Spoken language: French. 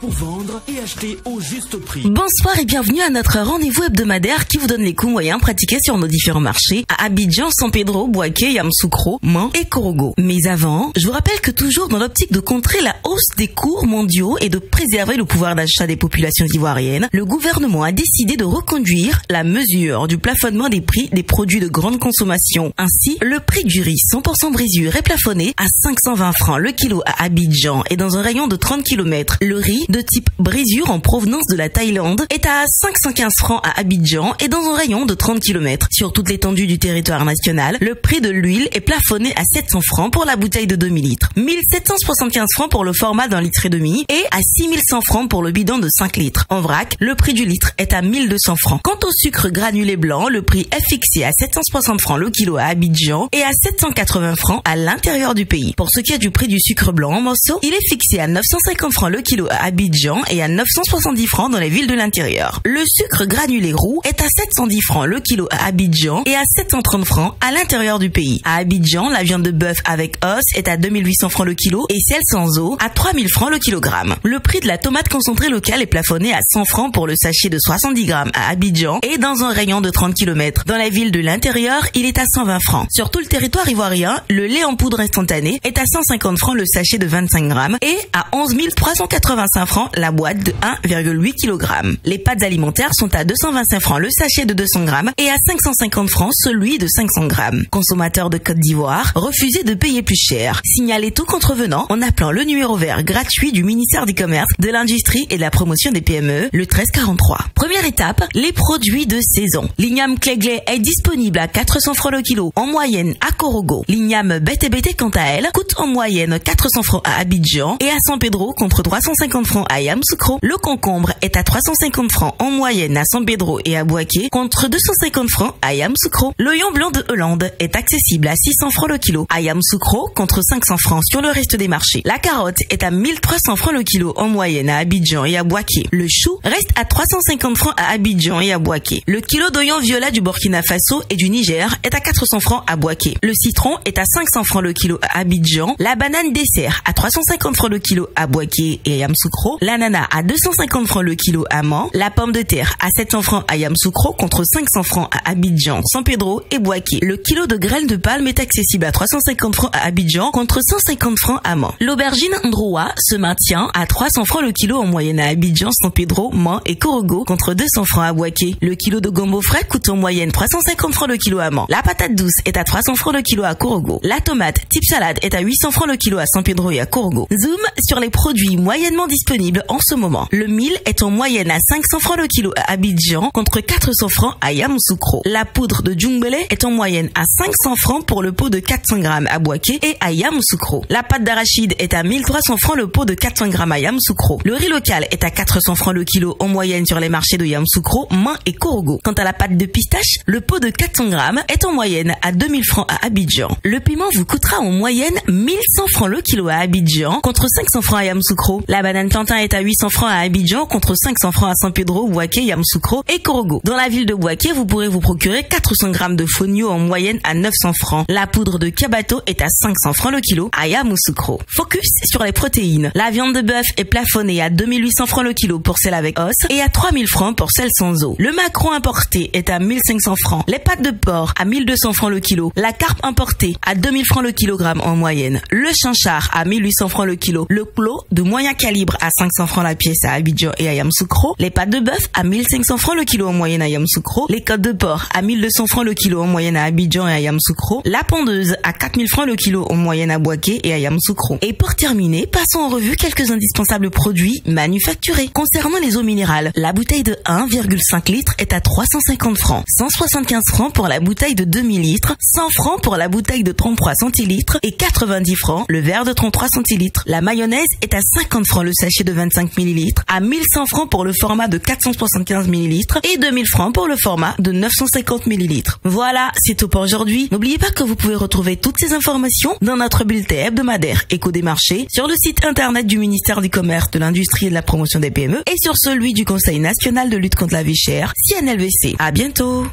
pour vendre et acheter au juste prix. Bonsoir et bienvenue à notre rendez-vous hebdomadaire qui vous donne les coûts moyens pratiqués sur nos différents marchés à Abidjan, San Pedro, Bouaké, Yamoussoukro, Man et Korogo. Mais avant, je vous rappelle que toujours dans l'optique de contrer la hausse des cours mondiaux et de préserver le pouvoir d'achat des populations ivoiriennes, le gouvernement a décidé de reconduire la mesure du plafonnement des prix des produits de grande consommation. Ainsi, le prix du riz 100% brisure est plafonné à 520 francs le kilo à Abidjan et dans un rayon de 30 km. Le riz de type brisure en provenance de la Thaïlande est à 515 francs à Abidjan et dans un rayon de 30 km. Sur toute l'étendue du territoire national, le prix de l'huile est plafonné à 700 francs pour la bouteille de 2000 litres, 1775 francs pour le format d'un litre et demi et à 6100 francs pour le bidon de 5 litres. En vrac, le prix du litre est à 1200 francs. Quant au sucre granulé blanc, le prix est fixé à 760 francs le kilo à Abidjan et à 780 francs à l'intérieur du pays. Pour ce qui est du prix du sucre blanc en morceaux, il est fixé à 950 francs le kilo à Abidjan et à 970 francs dans les villes de l'intérieur. Le sucre granulé roux est à 710 francs le kilo à Abidjan et à 730 francs à l'intérieur du pays. À Abidjan, la viande de bœuf avec os est à 2800 francs le kilo et celle sans os à 3000 francs le kilogramme. Le prix de la tomate concentrée locale est plafonné à 100 francs pour le sachet de 70 grammes à Abidjan et dans un rayon de 30 km. Dans la ville de l'intérieur, il est à 120 francs. Sur tout le territoire ivoirien, le lait en poudre instantanée est à 150 francs le sachet de 25 grammes et à 11 385 francs la boîte de 1,8 kg. Les pâtes alimentaires sont à 225 francs le sachet de 200 grammes et à 550 francs celui de 500 grammes. Consommateurs de Côte d'Ivoire, refusez de payer plus cher. Signalez tout contrevenant en appelant le numéro vert gratuit du ministère du Commerce, de l'Industrie et de la Promotion des PME, le 1343. Première étape, les produits de saison. L'igname Cléglé est disponible à 400 francs le kilo en moyenne à Korogo. L'igname Bété quant à elle coûte en moyenne 400 francs à Abidjan et à San Pedro contre 350 francs à Yamoussoukro. Le concombre est à 350 francs en moyenne à San Pedro et à Bouaké contre 250 francs à Yamoussoukro. L'oignon blanc de Hollande est accessible à 600 francs le kilo à Yamoussoukro contre 500 francs sur le reste des marchés. La carotte est à 1300 francs le kilo en moyenne à Abidjan et à Bouaké. Le chou reste à 350 francs à Abidjan et à Bouaké. Le kilo d'oignon violet du Burkina Faso et du Niger est à 400 francs à Bouaké. Le citron est à 500 francs le kilo à Abidjan. La banane dessert à 350 francs le kilo à Bouaké et à Yamoussoukro. L'ananas à 250 francs le kilo à Man. La pomme de terre à 700 francs à Yamoussoukro contre 500 francs à Abidjan, San Pedro et Bouaké. Le kilo de graines de palme est accessible à 350 francs à Abidjan contre 150 francs à Man. L'aubergine Ndroua se maintient à 300 francs le kilo en moyenne à Abidjan, San Pedro, Man et Korogo contre 200 francs à Bouaké. Le kilo de gombo frais coûte en moyenne 350 francs le kilo à Man. La patate douce est à 300 francs le kilo à Korogo. La tomate type salade est à 800 francs le kilo à San Pedro et à Korogo. Zoom sur les produits moyennement disponibles en ce moment. Le mil est en moyenne à 500 francs le kilo à Abidjan contre 400 francs à Yamoussoukro. La poudre de djungbele est en moyenne à 500 francs pour le pot de 400 grammes à Bouaké et à Yamoussoukro. La pâte d'arachide est à 1300 francs le pot de 400 grammes à Yamoussoukro. Le riz local est à 400 francs le kilo en moyenne sur les marchés de Yamoussoukro, Man et Korogo. Quant à la pâte de pistache, le pot de 400 grammes est en moyenne à 2000 francs à Abidjan. Le piment vous coûtera en moyenne 1100 francs le kilo à Abidjan contre 500 francs à Yamoussoukro. La banane plantain est à 800 francs à Abidjan contre 500 francs à San Pedro, Bouaké, Yamoussoukro et Korogo. Dans la ville de Bouaké, vous pourrez vous procurer 400 grammes de fonio en moyenne à 900 francs. La poudre de kabato est à 500 francs le kilo à Yamoussoukro. Focus sur les protéines. La viande de bœuf est plafonnée à 2800 francs le kilo pour celle avec os et à 3000 francs pour celle sans os. Le maquereau importé est à 1500 francs. Les pâtes de porc à 1200 francs le kilo. La carpe importée à 2000 francs le kilogramme en moyenne. Le chinchard à 1800 francs le kilo. Le clos de moyen calibre à 500 francs la pièce à Abidjan et à Yamoussoukro. Les pâtes de bœuf à 1500 francs le kilo en moyenne à Yamoussoukro. Les côtes de porc à 1200 francs le kilo en moyenne à Abidjan et à Yamoussoukro. La pondeuse à 4000 francs le kilo en moyenne à Bouaké et à Yamoussoukro. Et pour terminer, passons en revue quelques indispensables produits manufacturés. Concernant les eaux minérales, la bouteille de 1,5 litres est à 350 francs. 175 francs pour la bouteille de 2000 litres. 100 francs pour la bouteille de 33 centilitres et 90 francs le verre de 33 centilitres. La mayonnaise est à 50 francs le sachet de 25 millilitres, à 1100 francs pour le format de 475 millilitres et 2000 francs pour le format de 950 millilitres. Voilà, c'est tout pour aujourd'hui. N'oubliez pas que vous pouvez retrouver toutes ces informations dans notre bulletin hebdomadaire Écho des marchés, sur le site internet du ministère du Commerce, de l'Industrie et de la Promotion des PME et sur celui du Conseil national de lutte contre la vie chère, CNLVC. À bientôt.